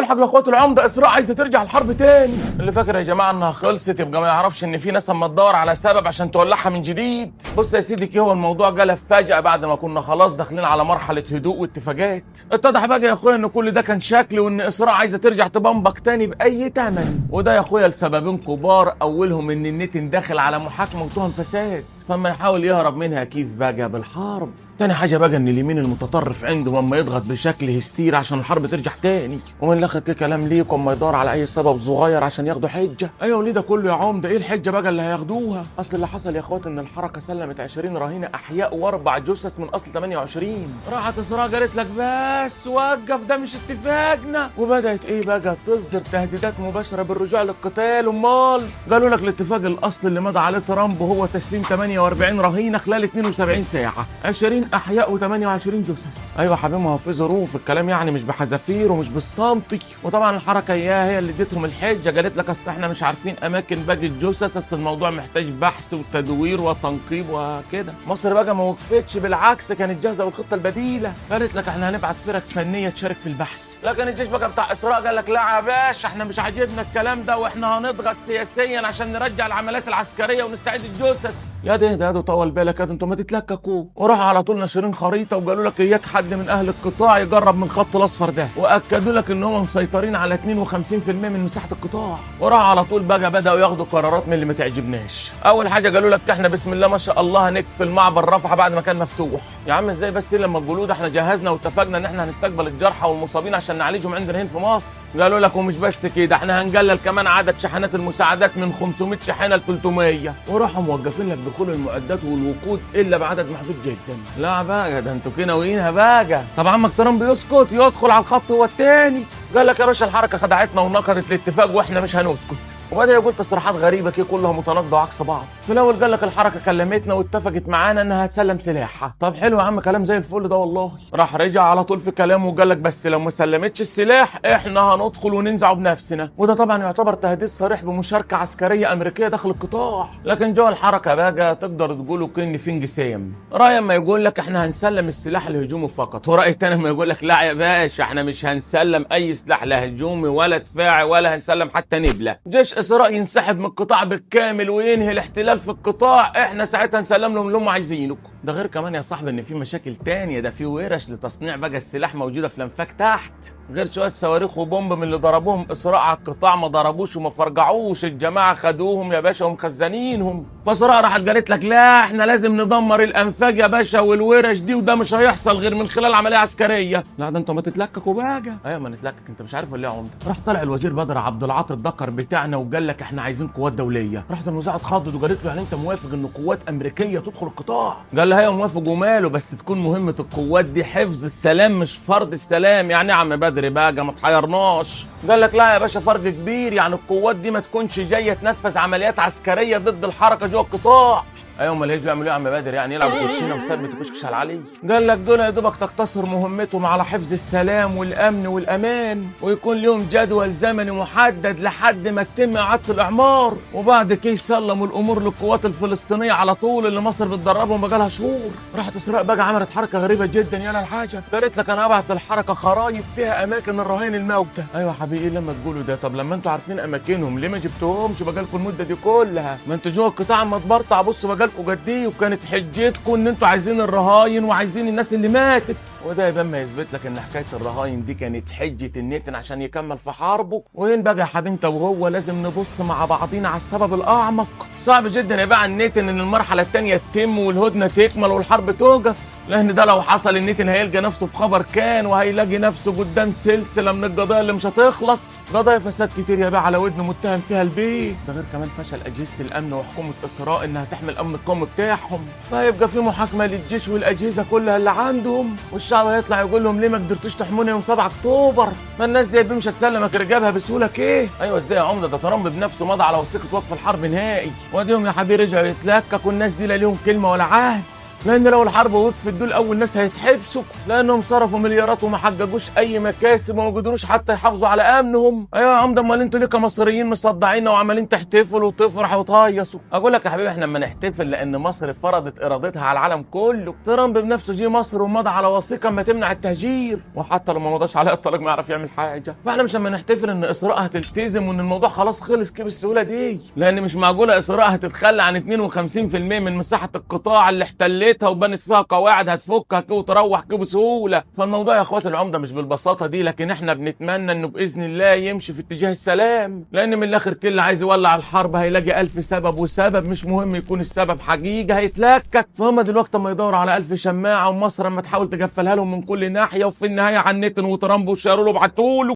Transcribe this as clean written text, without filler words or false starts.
الحق يا اخوات العمده، اسراء عايزه ترجع الحرب تاني. اللي فاكر يا جماعه انها خلصت يبقى ما يعرفش ان في ناس اما تدور على سبب عشان تولعها من جديد. بص يا سيدي، هو الموضوع جالب فجاه بعد ما كنا خلاص داخلين على مرحله هدوء واتفاقات. اتضح بقى يا اخويا ان كل ده كان شكل، وان اسراء عايزه ترجع تبمبك تاني باي ثمن. وده يا اخويا لسببين كبار، اولهم ان النتن داخل على محاكمه وتهم فساد، فما يحاول يهرب منها كيف بقى بالحرب. تاني حاجه بقى ان اليمين المتطرف عنده اما يضغط بشكل هستيري عشان الحرب ترجع تاني. ومن الاخر كده كلام ليكم، اما يدور على اي سبب صغير عشان ياخدوا حجه. ايوه وليه ده كله يا عمده؟ ايه الحجه بقى اللي هياخدوها؟ اصل اللي حصل يا اخوات ان الحركه سلمت 20 رهينه احياء واربع جثث من اصل 28. راحت اسراء قالت لك بس وقف، ده مش اتفاقنا. وبدات ايه بقى؟ تصدر تهديدات مباشره بالرجوع للقتال. امال قالوا لك الاتفاق الاصلي اللي مضى عليه ترامب هو تسليم 48 رهينه خلال 72 ساعه، 20 احياء و28 جثث. ايوه حبيبي، ما هو في ظروف الكلام يعني، مش بحذافير ومش بالسنتي. وطبعا الحركه هي اللي اديتهم الحجه، قالت لك اصل احنا مش عارفين اماكن باقي الجثث، اصل الموضوع محتاج بحث وتدوير وتنقيب وكده. مصر بقى ما وقفتش، بالعكس كانت جاهزه والخطه البديله. قالت لك احنا هنبعت فرق فنيه تشارك في البحث. لكن الجيش بقى بتاع اسراء قال لك لا يا باشا، احنا مش عاجبنا الكلام ده، واحنا هنضغط سياسيا عشان نرجع العمليات العسكريه ونستعيد الجثث. يا ده طول بالك يا انتوا ما تتلككوا. وراحوا على طول ناشرين خريطه وقالوا لك اياك حد من اهل القطاع يجرب من الخط الاصفر ده، واكدوا لك ان هم مسيطرين على 52% من مساحه القطاع. وراحوا على طول بقى بداوا ياخدوا قرارات من اللي ما تعجبناش. اول حاجه قالوا لك احنا بسم الله ما شاء الله هنقفل معبر رفح بعد ما كان مفتوح. يا عم ازاي بس؟ لما تقولوا ده احنا جهزنا واتفقنا ان احنا هنستقبل الجرحى والمصابين عشان نعالجهم عندنا هنا في مصر. قالوا لك ومش بس كده، احنا هنقلل كمان عدد شحنات المساعدات من 500 شاحنه ل 300. وراحوا موقفين لك دخول المعدات والوقود الا بعدد محدود جدا. لا بقى ده انتوا كده ناويينها بقى. طب عمك ترامب يسكت؟ يدخل على الخط هو التاني. قال لك يا باشا الحركه خدعتنا ونقرت الاتفاق واحنا مش هنسكت. وبدا يقول تصريحات غريبه كده كلها متناقضه وعكس بعض. في الاول قال لك الحركه كلمتنا واتفقت معانا انها هتسلم سلاحها. طب حلو يا عم، كلام زي الفل ده والله. راح رجع على طول في كلامه وقال لك بس لو ما سلمتش السلاح احنا هندخل وننزعه بنفسنا. وده طبعا يعتبر تهديد صريح بمشاركه عسكريه امريكيه داخل القطاع. لكن جوه الحركه بقى تقدر تقولوا كأن في انقسام. راي ما يقول لك احنا هنسلم السلاح الهجومي فقط، وراي تاني ما يقول لك لا يا باشا احنا مش هنسلم اي سلاح لا هجومي ولا دفاعي ولا هنسلم حتى نبله. جيش اسراء ينسحب من القطاع بالكامل وينهي الاحتلال في القطاع، احنا ساعتها نسلم لهم اللي هم عايزينه. ده غير كمان يا صاحبي ان في مشاكل تانية، ده في ورش لتصنيع بقى السلاح موجوده في الانفاق تحت، غير شويه صواريخ وبومب من اللي ضربوهم اسراء على القطاع. ما ضربوش وما فرجعوش، الجماعه خدوهم يا باشا ومخزنينهم. فاسراء راحت قالت لك لا احنا لازم ندمر الانفاق يا باشا والورش دي، وده مش هيحصل غير من خلال عمليه عسكريه. لا ده انتوا ما تتلككوا بقى. ايوه ما نتلكك، انت مش عارف ولا ايه يا عمده؟ راح طلع الوزير بدر عبد العاطي الدكر بتاعنا وقال لك احنا عايزين قوات دوليه. راحت المذيعه اتخضت وقالت له يعني انت موافق ان قوات امريكيه تدخل القطاع؟ قال لها ايوه موافق وماله، بس تكون مهمه القوات دي حفظ السلام مش فرض السلام. يعني يا عم بدر بقى ما تحيرناش. قال لك لا يا باشا فرق كبير، يعني القوات دي ما تكونش جايه تنفذ عمليات عسكريه ضد الحركه جوه القطاع. ايوه امال هيجوا يعملوا ايه يا عم بدر؟ يعني يلعبوا كوتشينه وثبت وكشكش على علي؟ قال لك دول يا دوبك تقتصر مهمتهم على حفظ السلام والامن والامان، ويكون لهم جدول زمني محدد لحد ما تتم اعاده الاعمار، وبعد كده يسلموا الامور للقوات الفلسطينيه على طول اللي مصر بتدربهم بقالها شهور. راحت اسراء بقى عملت حركه غريبه جدا يا الحاجه، قالت لك انا ابعت الحركه خرايط فيها اماكن الرهائن الموتى. ايوه يا حبيبي لما تقولوا ده، طب لما انتوا عارفين اماكنهم ليه ما جبتوهمش بقالكم المده دي كلها؟ ما انتوا جوه القطاع اما تبرطع بصوا بقالكم قد ايه، وكانت حجتكم ان انتوا عايزين الرهاين وعايزين الناس اللي ماتت. وده يبقى ما يثبت لك ان حكايه الرهاين دي كانت حجه النتن عشان يكمل في حربه. وين بقى يا حبيبي انت وهو لازم نبص مع بعضينا على السبب الاعمق. صعب جدا يبقى النتن ان المرحله الثانيه تتم والهدنه تكمل والحرب توقف، لان ده لو حصل النتن هيلقى نفسه في خبر كان، وهيلاقي نفسه قدام سلسله من القضايا اللي مش هتخلص، قضايا فساد كتير يا بقى على ودنه متهم فيها البيت. ده غير كمان فشل اجهزه الامن وحكومه اسراء انها تحمي الامن القومي بتاعهم، فهيبقى في محاكمه للجيش والاجهزه كلها اللي عندهم، والشعب هيطلع يقول لهم ليه ما قدرتوش تحمونا يوم 7 اكتوبر؟ فالناس دي مش هتسلمك رجابها بسهوله كده. ايوه ازاي يا عمده؟ ده ترامب بنفسه مضى على وثيقه وقف الحرب نهائي، واديهم يا حبيبي رجعوا يتلككوا، الناس دي لا ليهم كلمه ولا عهد. لان لو الحرب وقفت دول اول ناس هيتحبسوا، لانهم صرفوا مليارات وما حققوش اي مكاسب وما قدروش حتى يحافظوا على امنهم. ايوه يا عم، ده امال انتوا ليه كمصريين مصدعين وعمالين تحتفلوا وتفرحوا وتهيصوا؟ اقول لك يا حبيبي، احنا لما نحتفل لان مصر فرضت ارادتها على العالم كله. ترامب بنفسه جه مصر ومضى على وثيقه ما تمنع التهجير، وحتى لو ما مضاش عليها الطلاق ما يعرف يعمل حاجه. فاحنا مش لما نحتفل ان اسراء هتلتزم وان الموضوع خلاص خلص كده بالسهوله دي، لان مش معقوله اسراء هتتخلى عن 52% من مساحه القطاع اللي احتلتها وبنت فيها قواعد هتفكها كده وتروح كده بسهوله. فالموضوع يا اخوات العمده مش بالبساطه دي، لكن احنا بنتمنى انه باذن الله يمشي في اتجاه السلام، لان من الاخر كل اللي عايز يولع الحرب هيلاقي 1000 سبب، وسبب مش مهم يكون السبب حقيقي هيتلكك. فهم دلوقتي اما يدوروا على 1000 شماعه، ومصر اما تحاول تقفلها لهم من كل ناحيه، وفي النهايه عنتن وترامب وشاروا له بعتوا له